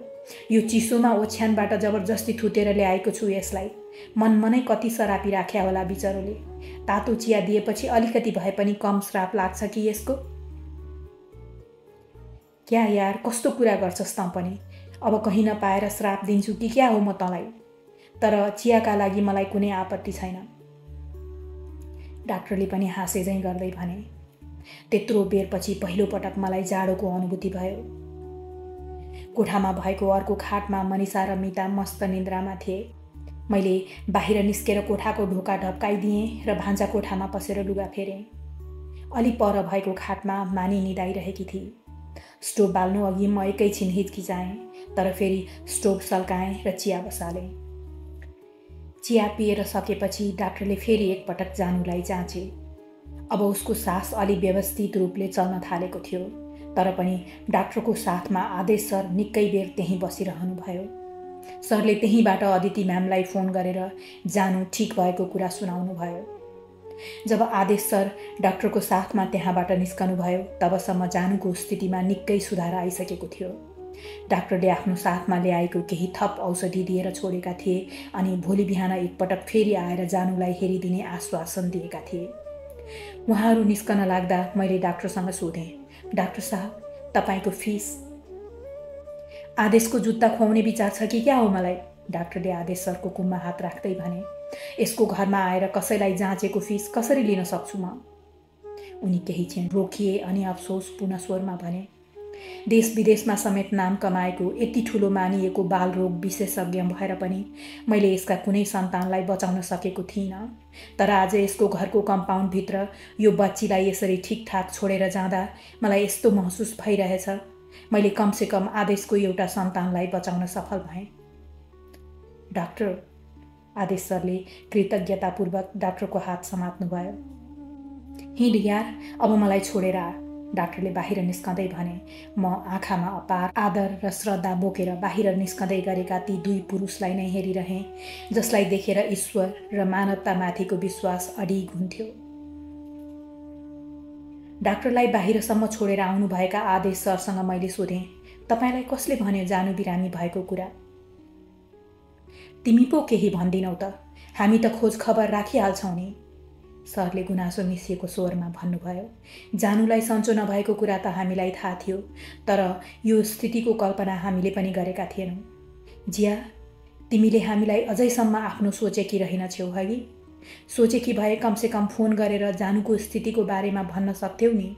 यो चिसोमा ओछ्यानबाट जबरजस्ती थुतेर ल्याएको छु यसलाई, मनमनै कति सरापी राख्या होला बिचरोले। तातो चिया दिएपछि अलिकति भए पनि कम श्राप लाग्छ कि यसको? क्या यार, कस्तो कुरा गर्छस् तँ पनि? अब कहीँ नपाएर श्राप दिन्छु कि क्या हो म तँलाई? तर चियाका लागि मलाई कुनै आपत्ति छैन, डाक्टरले पनि हाँसे झैँ गर्दै भने। त्यत्रो बेरपछि पहिलोपटक मलाई जाडोको अनुभूति भयो। कोठामा भएको अर्को खाटमा मनिषा र मिता मस्त निन्द्रामा थिए। मैले बाहिर निस्केर कोठाको ढोका ढप्काइदिएँ र भान्जा कोठामा पसेर लुगा फेरेँ। अलि पर भएको खाटमा मानी निदाइरहेकी थिए। स्टोभ बाल्नु अघि म एकैछिन हिचकिचाएँ, तर फेरि स्टोभ सल्काएँ र चिया बसालेँ। चिया पिएर सकेपछि डाक्टरले फेरि एकपटक जानुलाई जाँचे। अब उसको सास अलि व्यवस्थित रूपले चल्न थालेको थियो, तर पनि डाक्टरको साथमा आदेश सर निकै बेर त्यहीँ बसिरहनु भयो। सरले त्यहीँबाट अदिति म्यामलाई फोन गरेर जानु ठिक भएको कुरा सुनाउनु भयो। जब आदेश सर डाक्टरको साथमा त्यहाँबाट निस्कनुभयो, तबसम्म जानुको स्थितिमा निकै सुधार आइसकेको थियो। डाक्टरले आफ्नो साथमा ल्याएको केही थप औषधि दिएर छोडेका थिए अनि भोलि बिहान एकपटक फेरि आएर जानुलाई हेरिदिने आश्वासन दिएका थिए। उहाँहरू निस्कन लाग्दा मैले डाक्टरसँग सोधेँ, डाक्टर साहब, तपाईँको फिस? आदेशको जुत्ता खुवाउने विचार छ कि क्या हो मलाई? डाक्टरले आदेश सरको कुममा हात राख्दै भने। यसको घरमा आएर कसैलाई जाँचेको फिस कसरी लिन सक्छु म? उनी केही क्षण रोकिए अनि अफसोसपूर्ण स्वरमा भने, देश विदेशमा समेत नाम कमाएको यति ठुलो मानिएको बालरोग विशेषज्ञ भएर पनि मैले यसका कुनै सन्तानलाई बचाउन सकेको थिइनँ। तर आज यसको घरको कम्पाउन्डभित्र यो बच्चीलाई यसरी ठिकठाक छोडेर जाँदा मलाई यस्तो महसुस भइरहेछ, मैले कमसेकम आदेशको एउटा सन्तानलाई बचाउन सफल भएँ। डाक्टर, आदेश सरले कृतज्ञतापूर्वक डाक्टरको हात समात्नुभयो। हिँड यार, अब मलाई छोडेर आ, डाक्टरले बाहिर निस्कँदै भने। म आँखामा अपार आदर र श्रद्धा बोकेर बाहिर निस्कँदै गरेका ती दुई पुरुषलाई नै हेरिरहेँ, जसलाई देखेर ईश्वर र मानवतामाथिको विश्वास अडिग हुन्थ्यो। डाक्टरलाई बाहिरसम्म छोडेर आउनुभएका आदेश सरसँग मैले सोधेँ, तपाईँलाई कसले भन्यो जानु बिरामी भएको कुरा? तिमी पो केही भन्दिनौ त, हामी त खोज खबर राखिहाल्छौँ नि, सरले गुनासो मिसिएको स्वरमा भन्नुभयो। जानुलाई सन्चो नभएको कुरा त हामीलाई थाहा थियो, तर यो स्थितिको कल्पना हामीले पनि गरेका थिएनौँ। जिया, तिमीले हामीलाई अझैसम्म आफ्नो सोचेकी रहेनछौ हगि? सोचेकी भए कमसेकम फोन गरेर जानुको स्थितिको बारेमा भन्न सक्थ्यौ नि।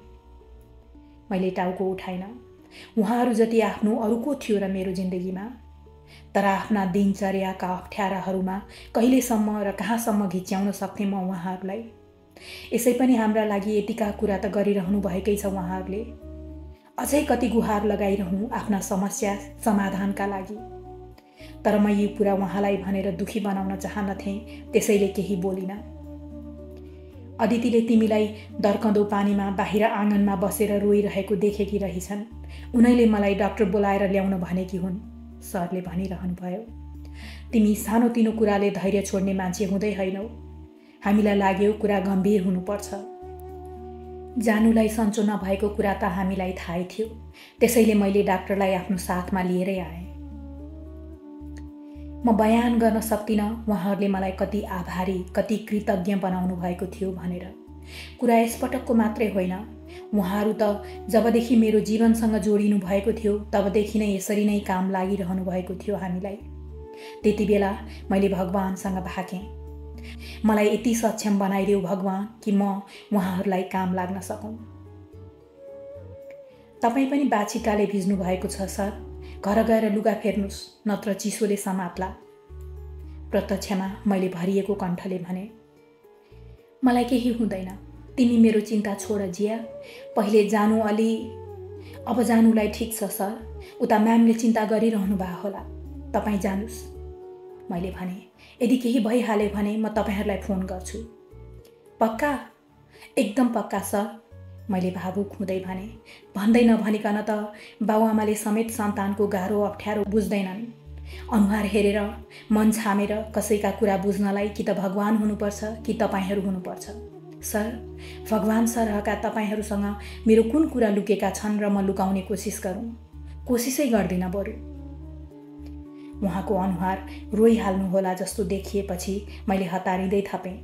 मैले टाउको उठाइन। उहाँहरू जति आफ्नो अरू को थियो र मेरो जिन्दगीमा? तर आफ्ना दिनचर्याका अप्ठ्याराहरूमा कहिलेसम्म र कहाँसम्म घिच्याउन सक्थेँ म उहाँहरूलाई? यसै पनि हाम्रा लागि यतिका कुरा त गरिरहनु भएकै छ उहाँहरूले। अझै कति गुहार लगाइरहँ आफ्ना समस्या समाधानका लागि। तर म यो कुरा उहाँलाई भनेर दुखी बनाउन चाहन्नथेँ, त्यसैले केही बोलिन। अदितिले तिमीलाई दर्कँदो पानीमा बाहिर आँगनमा बसेर रोइरहेको देखेकी रहेछन्। उनैले मलाई डाक्टर बोलाएर ल्याउन भनेकी हुन्, सरले भनिरहनुभयो। तिमी सानोतिनो कुराले धैर्य छोड्ने मान्छे हुँदै होइनौ। हामीलाई लाग्यो कुरा गम्भीर हुनुपर्छ। जानुलाई सन्चो नभएको कुरा त हामीलाई थाहै थियो, त्यसैले मैले डाक्टरलाई आफ्नो साथमा लिएरै आएँ। म बयान गर्न सक्दिनँ उहाँहरूले मलाई कति आभारी, कति कृतज्ञ बनाउनु भएको थियो भनेर। कुरा यसपटकको मात्रै होइन, उहाँहरू त जबदेखि मेरो जीवनसँग जोडिनु भएको थियो तबदेखि नै यसरी नै काम लागिरहनु भएको थियो हामीलाई। त्यति बेला मैले भगवानसँग भाकेँ, मलाई यति सक्षम बनाइदेऊ भगवान कि म उहाँहरूलाई काम लाग्न सकौँ। तपाईँ पनि बाछिटाले भिज्नु भएको छ सर, घर गएर लुगा फेर्नुस्, नत्र चिसोले समात्ला, प्रत्यक्षमा मैले भरिएको कण्ठले भने। मलाई केही हुँदैन, तिमी मेरो चिन्ता छोड जिया। पहिले जानु अब जानुलाई ठिक छ सर, उता म्यामले चिन्ता गरिरहनु भएको होला, तपाईँ जानुस्, मैले भने। यदि केही भइहाल्यो भने म तपाईहरूलाई फोन गर्छु। पक्का? एकदम पक्का सर, मैले भावुक हुँदै भने। भन्दै नभनिकन त बाउआमाले समेत सन्तानको गाह्रो अप्ठ्यारो बुझ्दैनन्। अनुहार हेरेर मन छामेर कसैका कुरा बुझ्नलाई कि त भगवान हुनुपर्छ कि तपाईँहरू हुनुपर्छ। सर, भगवान सरहका तपाईँहरूसँग मेरो कुन कुरा लुकेका छन् र म लुकाउने कोसिस गरौँ? कोसिसै गर्दिनँ बरु। उहाँको अनुहार रोइहाल्नुहोला जस्तो देखिएपछि मैले हतारिँदै थपेँ।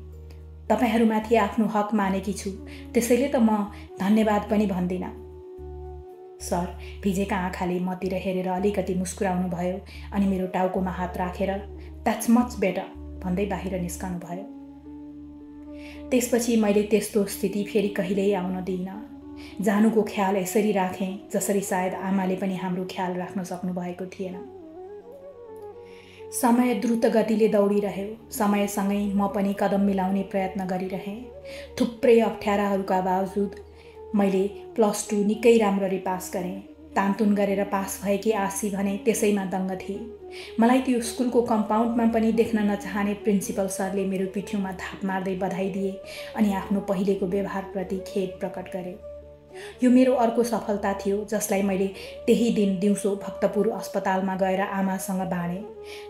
तपाईँहरूमाथि आफ्नो हक मानेकी छु, त्यसैले त म धन्यवाद पनि भन्दिनँ। सर भिजेका आँखाले मतिर हेरेर अलिकति मुस्कुराउनु भयो अनि मेरो टाउकोमा हात राखेर द्याट्स मच बेटर भन्दै बाहिर निस्कनु भयो। त्यसपछि मैले त्यस्तो स्थिति फेरि कहिल्यै आउन दिइनँ। जानुको ख्याल यसरी राखेँ जसरी सायद आमाले पनि हाम्रो ख्याल राख्न सक्नु भएको थिएन। समय द्रुत गतिले दौडिरह्यो। समयसँगै म पनि कदम मिलाउने प्रयत्न गरिरहेँ। थुप्रै अप्ठ्याराहरूका बावजुद मैले +2 निकै राम्ररी पास गरेँ। तानतुन गरेर पास भएकी आशी भने त्यसैमा दङ्ग थिए। मलाई त्यो स्कुलको कम्पाउन्डमा पनि देख्न नचाहने प्रिन्सिपल सरले मेरो पिठ्यौँमा धाप मार्दै बधाई दिए अनि आफ्नो पहिलेको व्यवहारप्रति खेद प्रकट गरे। यो मेरो अर्को सफलता थियो जसलाई मैले त्यही दिन दिउँसो भक्तपुर अस्पतालमा गएर आमासँग बाँडेँ।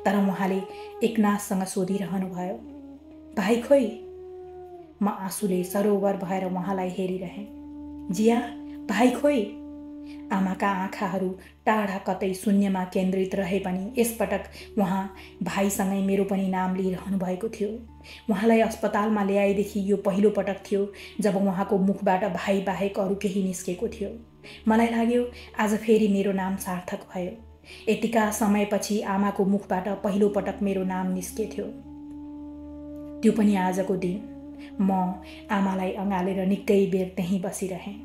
तर उहाँले एकनाससँग सोधिरहनु भयो, भाइ खोइ? म आँसुले सरोवर भएर उहाँलाई हेरिरहेँ। जिया, भाइ खोइ? आमाका आँखाहरू टाढा कतै शून्यमा केन्द्रित रहे पनि यसपटक उहाँ भाइसँगै मेरो पनि नाम लिइरहनु भएको थियो। उहाँलाई अस्पतालमा ल्याएदेखि यो पहिलो पटक थियो जब उहाँको मुखबाट भाइ बाहेक अरू केही निस्केको थियो। मलाई लाग्यो आज फेरि मेरो नाम सार्थक भयो। यतिका समयपछि आमाको मुखबाट पहिलो पटक मेरो नाम निस्केथ्यो। त्यो पनि आजको दिन। म आमालाई अँगालेर निकै बेर त्यहीँ बसिरहेँ।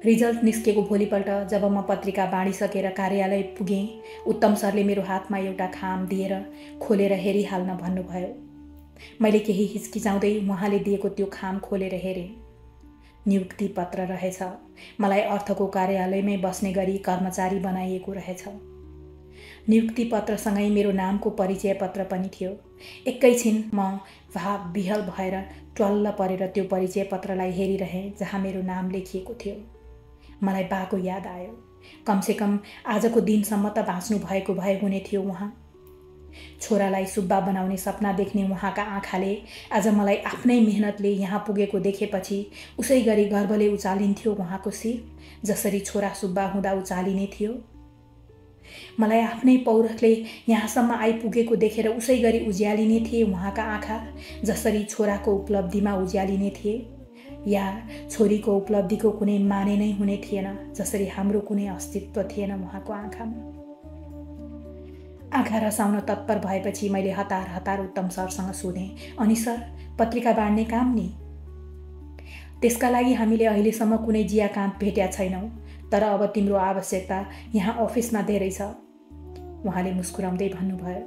रिजल्ट निस्केको भोलिपल्ट जब म पत्रिका बाँडिसकेर कार्यालय पुगेँ, उत्तम सरले मेरो हातमा एउटा खाम दिएर खोलेर हेरिहाल्न भन्नुभयो। मैले केही हिचकिचाउँदै उहाँले दिएको त्यो खाम खोलेर हेरेँ। नियुक्ति पत्र रहेछ। मलाई अर्थको कार्यालयमै बस्ने गरी कर्मचारी बनाइएको रहेछ। नियुक्ति पत्रसँगै मेरो नामको परिचय पत्र पनि थियो। एकैछिन म भाव विह्वल भएर ट्वाल्ल परेर त्यो परिचय पत्रलाई हेरिरहेँ जहाँ मेरो नाम लेखिएको थियो। मलाई बाको याद आयो। कमसेकम आजको दिनसम्म त बाँच्नु भएको भए हुने थियो उहाँ। छोरालाई सुब्बा बनाउने सपना देख्ने उहाँका आँखाले आज मलाई आफ्नै मेहनतले यहाँ पुगेको देखेपछि उसै गरी गर्वले उचालिन्थ्यो उहाँको शिर, जसरी छोरा सुब्बा हुँदा उचालिने थियो। मलाई आफ्नै पौरखले यहाँसम्म आइपुगेको देखेर उसै गरी उज्यालिने थिए उहाँका आँखा, जसरी छोराको उपलब्धिमा उज्यालिने थिए। या छोरीको उपलब्धिको कुनै माने नै हुने थिएन जसरी हाम्रो कुनै अस्तित्व थिएन उहाँको आँखामा। आँखा रसाउन तत्पर भएपछि मैले हतार हतार उत्तम सरसँग सोधेँ, अनि सर पत्रिका बाँड्ने काम नि? त्यसका लागि हामीले अहिलेसम्म कुनै जिया काम भेट्या छैनौँ, तर अब तिम्रो आवश्यकता यहाँ अफिसमा धेरै छ। उहाँले मुस्कुराउँदै भन्नुभयो।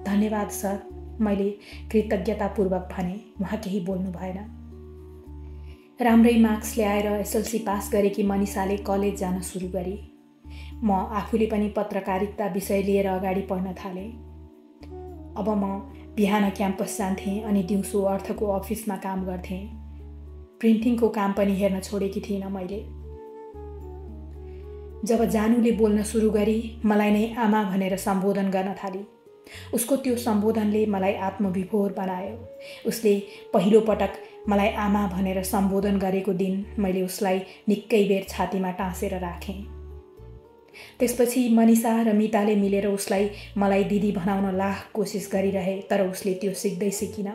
धन्यवाद सर, मैले कृतज्ञतापूर्वक भने। उहाँ केही बोल्नु भएन। राम्रै मार्क्स ल्याएर एसएलसी पास गरेकी मनिषाले कलेज जान सुरु गरी। म आफूले पनि पत्रकारिता विषय लिएर अगाडि पढ्न थालेँ। अब म बिहान क्याम्पस जान्थेँ अनि दिउँसो अर्थको अफिसमा काम गर्थेँ। प्रिन्टिङको काम पनि हेर्न छोडेकी थिइनँ मैले। जब जानुले बोल्न सुरु गरी मलाई नै आमा भनेर सम्बोधन गर्न थाली। उसको त्यो सम्बोधनले मलाई आत्मविभोर बनायो। उसले पहिलो पटक मलाई आमा भनेर सम्बोधन गरेको दिन मैले उसलाई निकै बेर छातीमा टाँसेर राखेँ। त्यसपछि मनिषा र मिताले मिलेर उसलाई मलाई दिदी भनाउन लाख कोसिस गरिरहे, तर उसले त्यो सिक्दै सिकिन।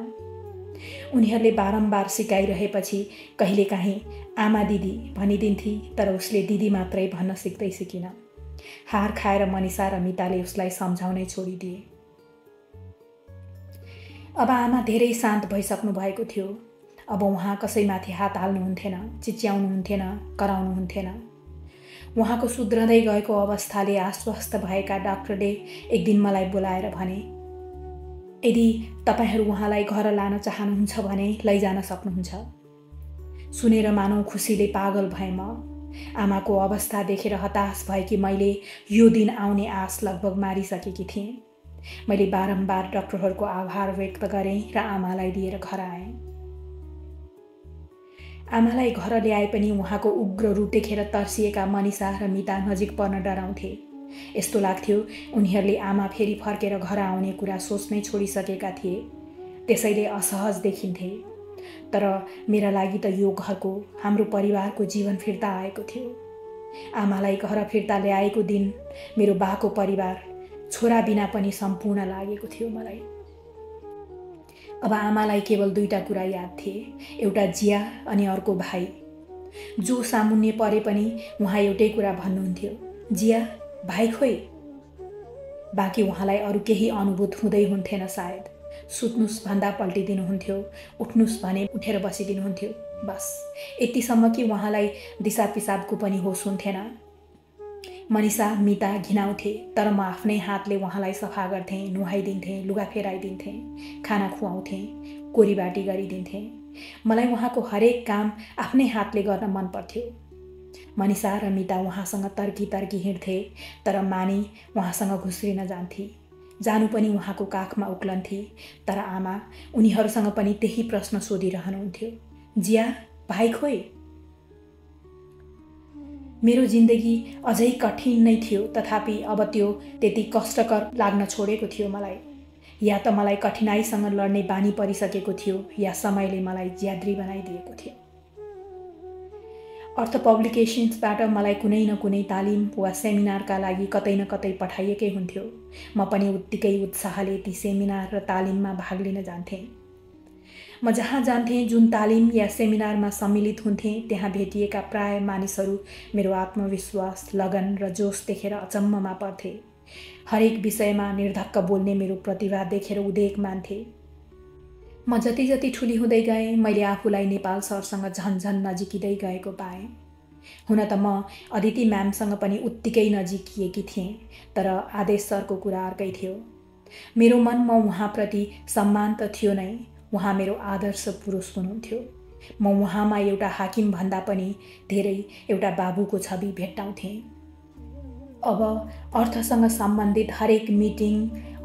उनीहरूले बारम्बार सिकाइरहेपछि कहिलेकाहीँ आमा दिदी भनिदिन्थे, तर उसले दिदी मात्रै भन्न सिक्दै सिकिन। हार खाएर मनिषा र मिताले उसलाई सम्झाउनै छोडिदिए। अब आमा धेरै शान्त भइसक्नु भएको थियो। अब उहाँ कसैमाथि हात हाल्नुहुन्थेन, चिच्याउनुहुन्थेन, कराउनुहुन्थेन। उहाँको सुध्रदै गएको अवस्थाले आश्वस्त भएका डाक्टरले एक दिन मलाई बोलाएर भने, यदि तपाईहरू उहाँलाई घर लान चाहनुहुन्छ भने लैजान सक्नुहुन्छ। सुनेर मानौ खुसीले पागल भएँ म। आमाको अवस्था देखेर हताश भएकी मैले यो दिन आउने आश लगभग मारिसकेकी थिएँ। मैले बारम्बार डाक्टरहरूको आभार व्यक्त गरेँ र आमालाई लिएर घर आएँ। आमालाई घर ल्याए पनि उहाँको उग्र रूप देखेर तर्सिएका मनिषा र मिता नजिक पर्न डराउँथे। यस्तो लाग्थ्यो उनीहरूले आमा फेरि फर्केर घर आउने कुरा सोच्नै छोडिसकेका थिए, त्यसैले असहज देखिन्थे। तर मेरा लागि त यो घरको, हाम्रो परिवारको जीवन फिर्ता आएको थियो। आमालाई घर फिर्ता ल्याएको दिन मेरो बाको परिवार छोरा बिना पनि सम्पूर्ण लागेको थियो मलाई। अब आमालाई केवल 2टा कुरा याद थिए, एउटा जिया अनि अर्को भाइ। जो सामुन्ने परे पनि उहाँ एउटै कुरा भन्नुहुन्थ्यो, जिया भाइ खोइ। बाँकी उहाँलाई अरू केही अनुभूत हुँदै हुन्थेन सायद। सुत्नुस् भन्दा पल्टिदिनुहुन्थ्यो, उठ्नुस् भने उठेर बसिदिनुहुन्थ्यो। बस यतिसम्म कि उहाँलाई दिसा पिसाबको पनि होस हुन्थेन। मनिषा मिता घिनाउँथे, तर म आफ्नै हातले उहाँलाई सफा गर्थेँ, नुहाइदिन्थेँ, लुगा फेराइदिन्थेँ, खाना खुवाउँथेँ, कोरीबाटी गरिदिन्थेँ। मलाई उहाँको हरेक काम आफ्नै हातले गर्न मन पर्थ्यो। मनिषा र मिता उहाँसँग तर्की तर्की हिँड्थे, तर मानी उहाँसँग घुस्रिन जान्थे। जानु पनि उहाँको काखमा उक्लन्थे, तर आमा उनीहरूसँग पनि त्यही प्रश्न सोधिरहनुहुन्थ्यो, जिया भाइ खोइ। मेरो जिन्दगी अझै कठिन नै थियो, तथापि अब त्यो त्यति कष्टकर लाग्न छोडेको थियो मलाई। या त मलाई कठिनाइसँग लड्ने बानी परिसकेको थियो, या समयले मलाई ज्याद्री बनाइदिएको थियो। अर्थ पब्लिकेसन्सबाट मलाई कुनै न कुनै तालिम वा सेमिनारका लागि कतै न कतै पठाइएकै हुन्थ्यो। म पनि उत्तिकै उत्साहले ती सेमिनार र तालिममा भाग लिन जान्थेँ। म जहाँ जान्थेँ, जुन तालिम या सेमिनारमा सम्मिलित हुन्थेँ, त्यहाँ भेटिएका प्राय मानिसहरू मेरो आत्मविश्वास, लगन र जोस देखेर अचम्ममा पर्थे। हरेक विषयमा निर्धक्क बोल्ने मेरो प्रतिभा देखेर उदेक मान्थे। म जति जति ठुली हुँदै गएँ, मैले आफूलाई नेपाल सरसँग झन्झन नजिकिँदै गएको पाएँ। हुन त म अदिति म्यामसँग पनि उत्तिकै नजिकिएकी थिएँ, तर आदेश सरको कुरा अर्कै थियो। मेरो मनमा उहाँप्रति सम्मान त थियो नै, उहाँ मेरो आदर्श पुरुष हुनुहुन्थ्यो। म उहाँमा एउटा हाकिम भन्दा पनि धेरै एउटा बाबुको छवि भेट्टाउँथेँ। अब अर्थसँग सम्बन्धित हरेक मिटिङ,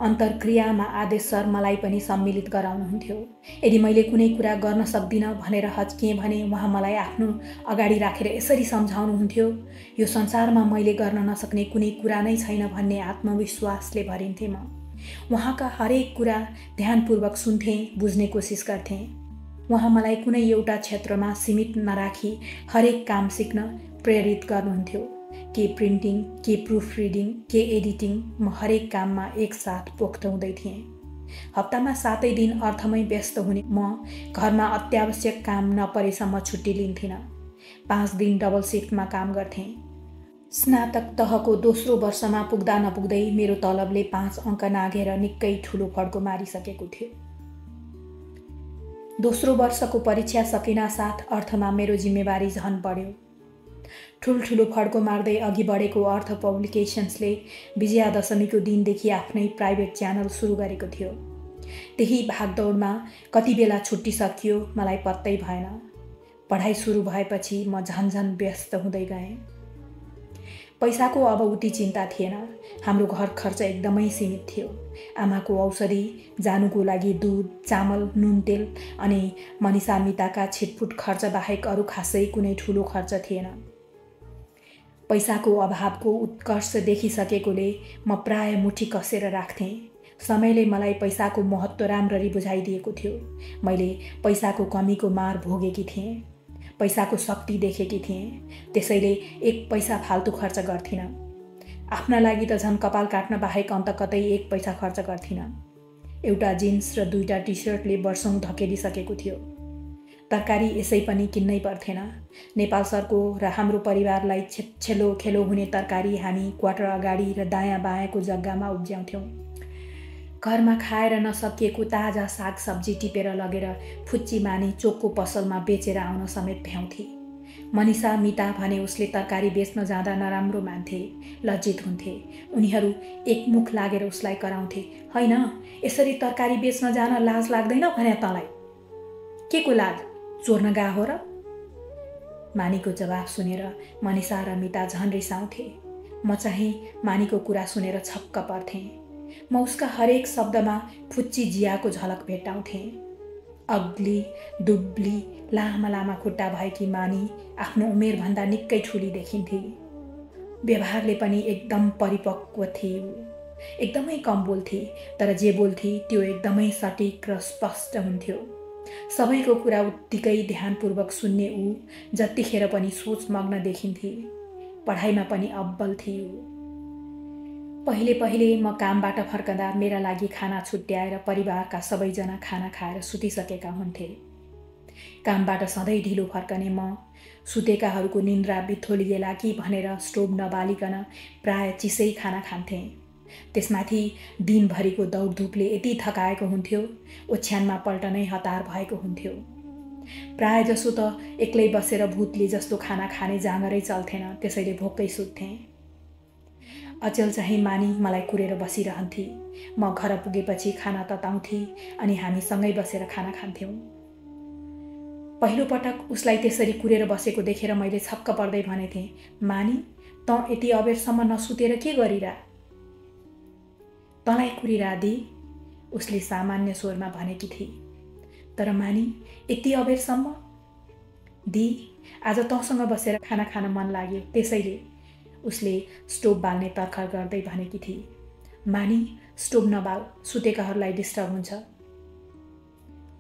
अन्तर्क्रियामा आदेश सर मलाई पनि सम्मिलित गराउनुहुन्थ्यो। यदि मैले कुनै कुरा गर्न सक्दिनँ भनेर हच्किएँ भने उहाँ मलाई आफ्नो अगाडि राखेर यसरी सम्झाउनुहुन्थ्यो, यो संसारमा मैले गर्न नसक्ने कुनै कुरा नै छैन भन्ने आत्मविश्वासले भरिन्थेँ म। उहाँका हरेक कुरा ध्यानपूर्वक सुन्थेँ, बुझ्ने कोसिस गर्थेँ। उहाँ मलाई कुनै एउटा क्षेत्रमा सीमित नराखी हरेक काम सिक्न प्रेरित गर्नुहुन्थ्यो। के प्रिन्टिङ, के प्रुफ रिडिङ, के एडिटिङ, म हरेक काममा एकसाथ पोख्त हुँदै थिएँ। हप्तामा 7 दिन अर्थमै व्यस्त हुने म घरमा अत्यावश्यक काम नपरेसम्म छुट्टी लिन्थिनँ। 5 दिन डबल सिफ्टमा काम गर्थेँ। स्नातक तहको दोस्रो वर्षमा पुग्दा नपुग्दै मेरो तलबले 5 अङ्क नाघेर निकै ठुलो फड्को मारिसकेको थियो। दोस्रो वर्षको परीक्षा सकिनासाथ अर्थमा मेरो जिम्मेवारी झन बढ्यो। ठुल्ठुलो फड्को मार्दै अघि बढेको अर्थ पब्लिकेसन्सले विजयादशमीको दिनदेखि आफ्नै प्राइभेट च्यानल सुरु गरेको थियो। त्यही भागदौडमा कति बेला छुट्टी सकियो मलाई पत्तै भएन। पढाइ सुरु भएपछि म झन्झन व्यस्त हुँदै गएँ। पैसाको अब उति चिन्ता थिएन। हाम्रो घर खर्च एकदमै सीमित थियो। आमाको औषधि, जानुको लागि दुध, चामल, नुन तेल अनि मनिषा मिताका छिटफुट खर्च बाहेक अरू खासै कुनै ठुलो खर्च थिएन। पैसाको अभावको उत्कर्ष देखिसकेकोले म प्राय मुठी कसेर राख्थेँ। समयले मलाई पैसाको महत्त्व राम्ररी बुझाइदिएको थियो। मैले पैसाको कमीको मार भोगेकी थिएँ। पैसाको शक्ति देखेकी थिएँ। त्यसैले एक पैसा फाल्तु खर्च गर्थिनँ। आफ्ना लागि त झन् कपाल काट्न बाहेक अन्त कतै एक पैसा खर्च गर्थिनँ। एउटा जिन्स र 2टा टी-सर्टले वर्षौँ धकेलिसकेको थियो। तरकारी यसै पनि किन्नै पर्थेन। नेपाल सरको र हाम्रो परिवारलाई छेलो खेलो हुने तरकारी हामी क्वार्टर अगाडि र दायाँ बायाँको जग्गामा उब्ज्याउँथ्यौँ। घरमा खाएर नसकिएको ताजा साग सब्जी टिपेर लगेर फुच्ची मानी चोकको पसलमा बेचेर आउन समेत भ्याउँथे। मनिषा मिता भने उसले तरकारी बेच्न जाँदा नराम्रो मान्थे, लज्जित हुन्थे। उनीहरू एकमुख लागेर उसलाई कराउँथे, होइन यसरी तरकारी बेच्न जान लाज लाग्दैन भने तँलाई? के को लाज? चोर्न गा हो र? मानीको जवाफ सुनेर मनिषा र मिता झन रिसाउँथे। म चाहिँ मानीको कुरा सुनेर छक्क पर्थेँ। म उसका हरेक शब्दमा फुच्ची जियाको झलक भेट्टाउँथेँ। अग्ली, दुब्ली, लामा लामा खुट्टा भएकी मानी आफ्नो उमेरभन्दा निकै ठुली देखिन्थे। व्यवहारले पनि एकदम परिपक्व थिए ऊ। एकदमै कम बोल्थे, तर जे बोल्थे त्यो एकदमै सटिक र स्पष्ट हुन्थ्यो। सबैको कुरा उत्तिकै ध्यानपूर्वक सुन्ने ऊ जतिखेर पनि सोचमग्न देखिन्थे। पढाइमा पनि अब्बल थिए ऊ। पहिले पहिले म कामबाट फर्कँदा मेरा लागि खाना छुट्याएर परिवारका सबैजना खाना खाएर सुतिसकेका हुन्थे। कामबाट सधैँ ढिलो फर्कने म सुतेकाहरूको निन्द्रा बिथोलिएला कि भनेर स्टोभ नबालिकन प्राय चिसै खाना खान्थेँ। त्यसमाथि दिनभरिको दौडधुपले यति थकाएको हुन्थ्यो, ओछ्यानमा पल्टनै हतार भएको हुन्थ्यो। प्राय जसो त एक्लै बसेर भूतले जस्तो खाना खाने जाँगरै चल्थेन, त्यसैले भोकै सुत्थेँ। अचेल चाहिँ मानी मलाई कुरेर बसिरहन्थे। म घर पुगेपछि खाना तताउँथे अनि हामी सँगै बसेर खाना खान्थ्यौँ। पहिलोपटक उसलाई त्यसरी कुरेर बसेको देखेर मैले छक्क पर्दै भनेथेँ, मानी, तँ यति अबेरसम्म नसुतेर के गरिरा? तँलाई कुरिरा दी, उसले सामान्य स्वरमा भनेकी थिए। तर मानी, यति अबेरसम्म? दी, आज तँसँग बसेर खाना खान मन लाग्यो, त्यसैले, उसले स्टोभ बाल्ने तर्खर गर्दै भनेकी थिए। मानी, स्टोभ नबाल, सुतेकाहरूलाई डिस्टर्ब हुन्छ।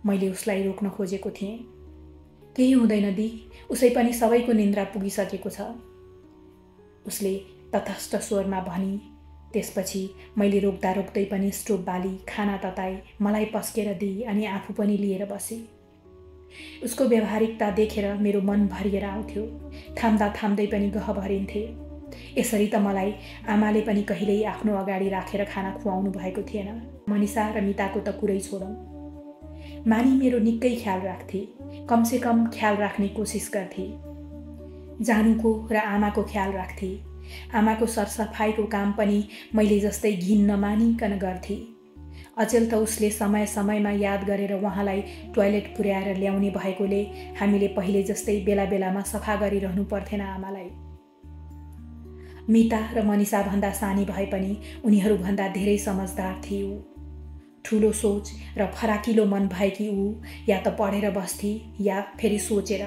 मैले उसलाई रोक्न खोजेको थिएँ। केही हुँदैन दी, उसै पनि सबैको निन्द्रा पुगिसकेको छ, उसले तटस्थ स्वरमा भनी। त्यसपछि मैले रोक्दा रोक्दै पनि स्टोभ बाली, खाना तताई, मलाई पस्केर दिई अनि आफू पनि लिएर बसी। उसको व्यावहारिकता देखेर मेरो मन भरिएर आउँथ्यो। थाम्दा थाम्दै पनि गह भरिन्थे। यसरी त मलाई आमाले पनि कहिल्यै आफ्नो अगाडि राखेर खाना खुवाउनु भएको थिएन। मनिषा र मिताको त कुरै छोडौँ। मानी मेरो निकै ख्याल राख्थे, कमसेकम ख्याल राख्ने कोसिस गर्थे। जानुको र आमाको ख्याल राख्थे। आमाको सरसफाइको काम पनि मैले जस्तै घिन नमानिकन गर्थे। अचेल त उसले समय समयमा याद गरेर उहाँलाई टोयलेट पुर्याएर ल्याउने भएकोले हामीले पहिले जस्तै बेला बेलामा सफा गरिरहनु पर्थेन आमालाई। मिता र मनिषा भन्दा सानी भए पनि उनीहरूभन्दा धेरै समझदार थिए ऊ। ठुलो सोच र फराकिलो मन भएकी ऊ या त पढेर बस्थे या फेरि सोचेर।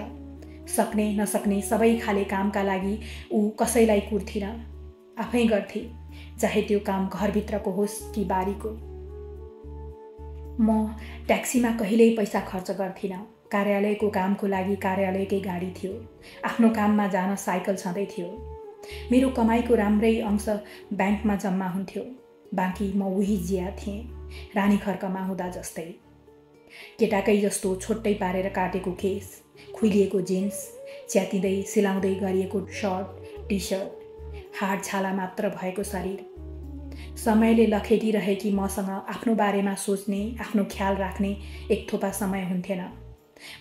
सक्ने नसक्ने सबै खाले कामका लागि ऊ कसैलाई कुर्थिन, आफै गर्थे, चाहे त्यो काम घरभित्रको होस् कि बारीको। म ट्याक्सीमा कहिल्यै पैसा खर्च गर्थिनँ। कार्यालयको कामको लागि कार्यालयकै गाडी थियो। आफ्नो काममा जान साइकल छँदै थियो। मेरो कमाईको राम्रै अंश ब्याङ्कमा जम्मा हुन्थ्यो। बाँकी म उही जिया थिएँ, रानी खर्कमा हुँदा जस्तै। केटाकै जस्तो छोटै पारेर काटेको केस, खुइलिएको जिन्स, च्यातिँदै सिलाउँदै गरिएको सर्ट, टी सर्ट, हाड छाला मात्र भएको शरीर। समयले लखेटिरहेकी मसँग आफ्नो बारेमा सोच्ने, आफ्नो ख्याल राख्ने एक थोपा समय हुन्थेन।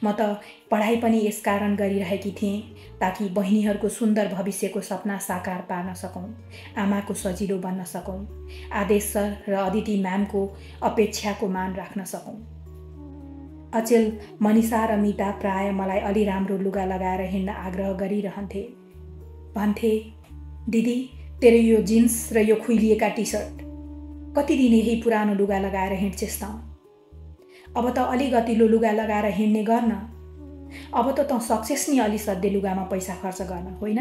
म त पढाइ पनि यसकारण गरिरहेकी थिएँ ताकि बहिनीहरूको सुन्दर भविष्यको सपना साकार पार्न सकौँ, आमाको सजिलो बन्न सकौँ, आदेश सर र अदिति म्यामको अपेक्षाको मान राख्न सकौँ। अचेल, मनिषा र मिता प्राय मलाई अलि राम्रो लुगा लगाएर हिँड्न आग्रह गरिरहन्थे। भन्थे, दिदी, तेरो यो जिन्स र यो खुइलिएका टी सर्ट, कति दिन यही पुरानो लुगा लगाएर हिँड्छेस् त? अब त अलि गतिलो लुगा लगाएर हिँड्ने गर्न। अब त तँ सक्छेस् नि अलि सधैँ लुगामा पैसा खर्च गर्न, होइन?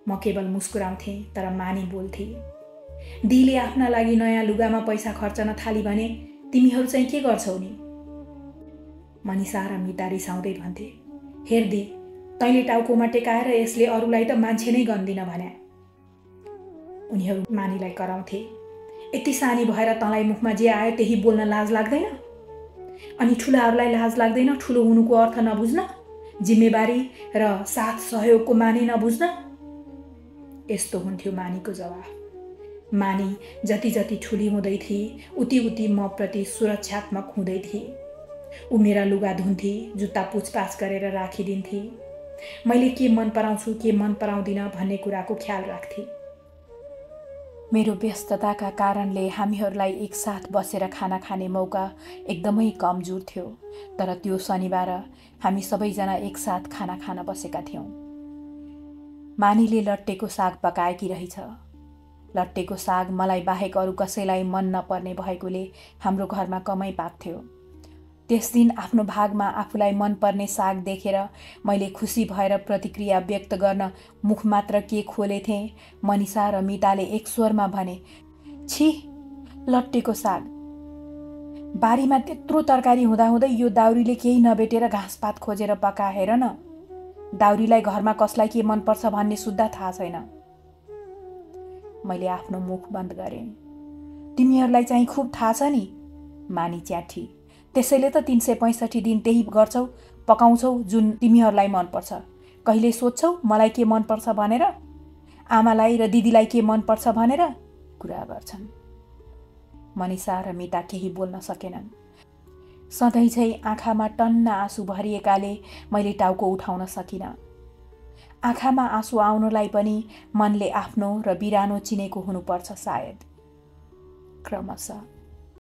म केवल मुस्कुराउँथेँ, तर मानी बोल्थे। दिले आफ्ना लागि नयाँ लुगामा पैसा खर्चन थाली भने तिमीहरू चाहिँ के गर्छौ नि? मनिषा र मिता रिसाउँदै भन्थे, हेर दी, तैँले टाउकोमा टेकाएर यसले अरूलाई त मान्छे नै गन्दिन भन्या। उनीहरू मानीलाई कराउँथे, यति सानी भएर तँलाई मुखमा जे आयो त्यही बोल्न लाज लाग्दैन? अनि ठुलाहरूलाई लाज लाग्दैन ठुलो हुनुको अर्थ नबुझ्न, जिम्मेवारी र साथ सहयोगको माने नबुझ्न? यस्तो हुन्थ्यो मानीको जवाफ। मानी जति जति ठुली हुँदै थिए उति उति म प्रति सुरक्षात्मक हुँदै थिए। ऊ मेरा लुगा धुन्थे, जुत्ता पुछपाछ गरेर राखिदिन्थे। मैले के मन पराउँछु के मन पराउँदिन भन्ने कुराको ख्याल राख्थे। मेरो व्यस्तताका कारणले हामीहरूलाई एकसाथ बसेर खाना खाने मौका एकदमै कमजोर थियो, तर त्यो शनिबार हामी सबैजना एकसाथ खाना खान बसेका थियौँ। मानीले लट्टेको साग पकाएकी रहेछ। लट्टेको साग मलाई बाहेक अरू कसैलाई मन नपर्ने भएकोले हाम्रो घरमा कमै पाक्थ्यो। त्यस दिन आफ्नो भागमा आफूलाई मनपर्ने साग देखेर मैले खुसी भएर प्रतिक्रिया व्यक्त गर्न मुख मात्र के खोलेथेँ, मनिषा र मिताले एक स्वरमा भने, छी लट्टेको साग। बारीमा त्यत्रो तरकारी हुँदाहुँदै यो दाउरीले केही नभेटेर घाँसपात खोजेर पका हेर न। दाउरीलाई घरमा कसलाई के मनपर्छ भन्ने सुद्धा थाहा छैन। मैले आफ्नो मुख बन्द गरेँ। तिमीहरूलाई चाहिँ खुब थाहा छ नि, मानी च्याठी। त्यसैले त 365 दिन त्यही गर्छौ, पकाउँछौ जुन तिमीहरूलाई मनपर्छ। कहिले सोध्छौ मलाई के मनपर्छ भनेर? आमालाई र दिदीलाई के मनपर्छ भनेर कुरा गर्छन्। मनिषा र मिता केही बोल्न सकेनन्। सधैँ झैँ आँखामा टन्न आँसु भरिएकाले मैले टाउको उठाउन सकिनँ। आँखामा आँसु आउनलाई पनि मनले आफ्नो र बिरानो चिनेको हुनुपर्छ सायद। क्रमशः